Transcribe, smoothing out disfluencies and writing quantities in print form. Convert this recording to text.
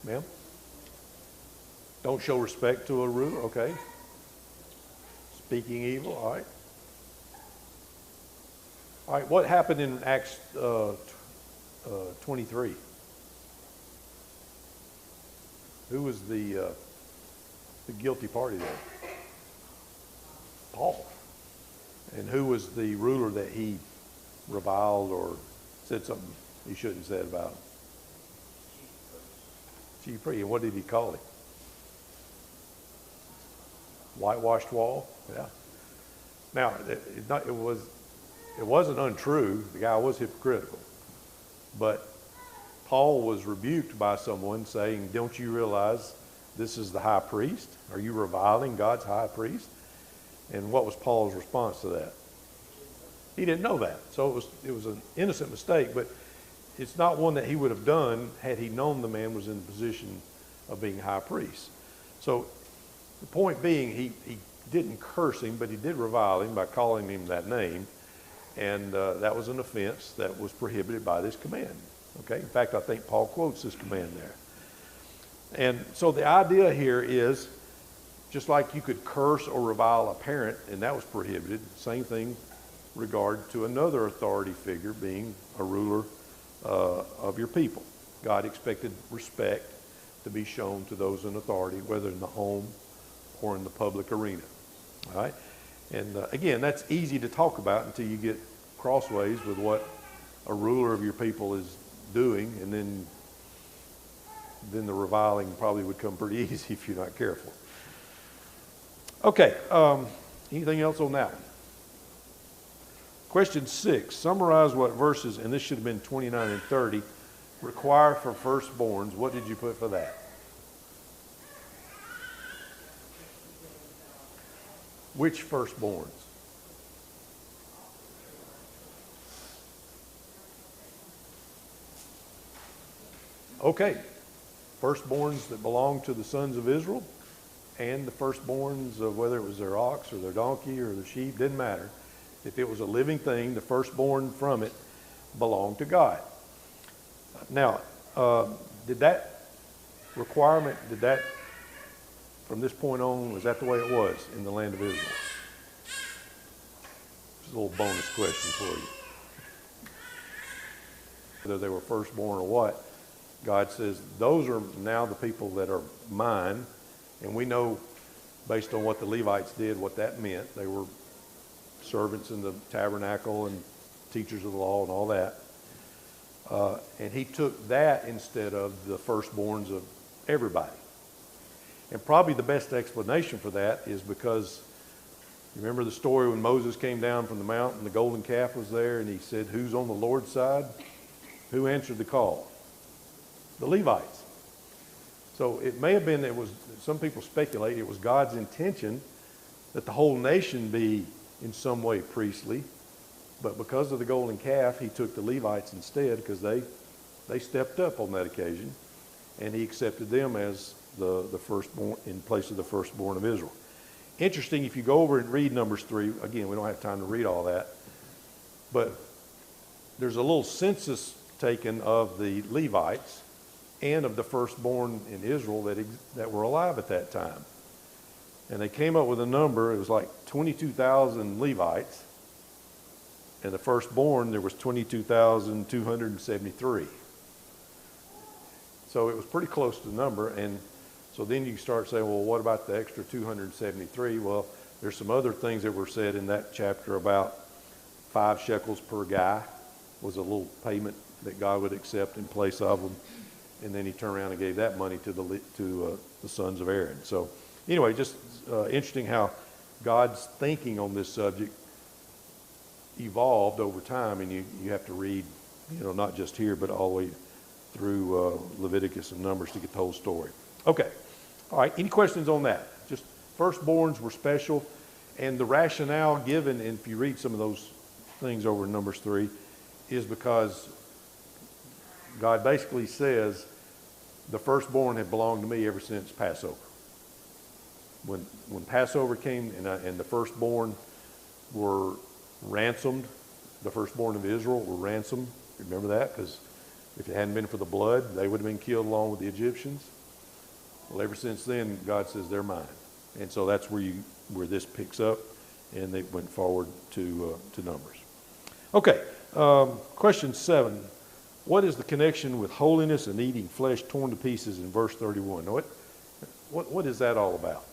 Ma'am? Don't show respect to a ruler, okay. Speaking evil, all right. All right, what happened in Acts 23? Who was the guilty party there? Paul. And who was the ruler that he reviled or said something he shouldn't have said about him? Chief priest. And what did he call him? Whitewashed wall? Yeah. Now, it wasn't untrue. The guy was hypocritical. But Paul was rebuked by someone saying, don't you realize this is the high priest? Are you reviling God's high priest? And what was Paul's response to that? He didn't know that. So it was an innocent mistake, but it's not one that he would have done had he known the man was in the position of being high priest. So the point being, he didn't curse him, but he did revile him by calling him that name. And that was an offense that was prohibited by this command. Okay. In fact, I think Paul quotes this command there. And so the idea here is, just like you could curse or revile a parent, and that was prohibited, same thing regard to another authority figure being a ruler of your people. God expected respect to be shown to those in authority, whether in the home or in the public arena. All right? And again, that's easy to talk about until you get crossways with what a ruler of your people is doing, and then the reviling probably would come pretty easy if you're not careful. Okay, anything else on that one? Question 6, summarize what verses, and this should have been 29 and 30, require for firstborns. What did you put for that? Which firstborns? Okay, firstborns that belong to the sons of Israel, and the firstborns of whether it was their ox or their donkey or their sheep, didn't matter. If it was a living thing, the firstborn from it belonged to God. Now, did that requirement, from this point on, was that the way it was in the land of Israel? Just a little bonus question for you. Whether they were firstborn or what, God says, those are now the people that are mine. And we know, based on what the Levites did, what that meant. They were servants in the tabernacle and teachers of the law and all that. And he took that instead of the firstborns of everybody. And probably the best explanation for that is because, you remember the story when Moses came down from the mountain and the golden calf was there, and he said, who's on the Lord's side? Who answered the call? The Levites. So it may have been, some people speculate it was God's intention that the whole nation be in some way priestly, but because of the golden calf, he took the Levites instead, because they stepped up on that occasion, and he accepted them as the firstborn in place of the firstborn of Israel. Interesting, if you go over and read Numbers 3, again, we don't have time to read all that, but there's a little census taken of the Levites and of the firstborn in Israel that were alive at that time. And they came up with a number, it was like 22,000 Levites, and the firstborn, there was 22,273. So it was pretty close to the number, and so then you start saying, well, what about the extra 273? Well, there's some other things that were said in that chapter about 5 shekels per guy was a little payment that God would accept in place of them. And then he turned around and gave that money to the sons of Aaron. So anyway, just interesting how God's thinking on this subject evolved over time, and you have to read, not just here, but all the way through Leviticus and Numbers to get the whole story. Okay. All right. Any questions on that? Just firstborns were special, and the rationale given, and if you read some of those things over in Numbers 3, is because God basically says the firstborn had belonged to me ever since Passover. When Passover came and the firstborn were ransomed, the firstborn of Israel were ransomed. Remember that? Because If it hadn't been for the blood, they would have been killed along with the Egyptians. Well, ever since then, God says they're mine. And so that's where this picks up, and they went forward to Numbers. Okay, question 7. What is the connection with holiness and eating flesh torn to pieces in verse 31? What is that all about?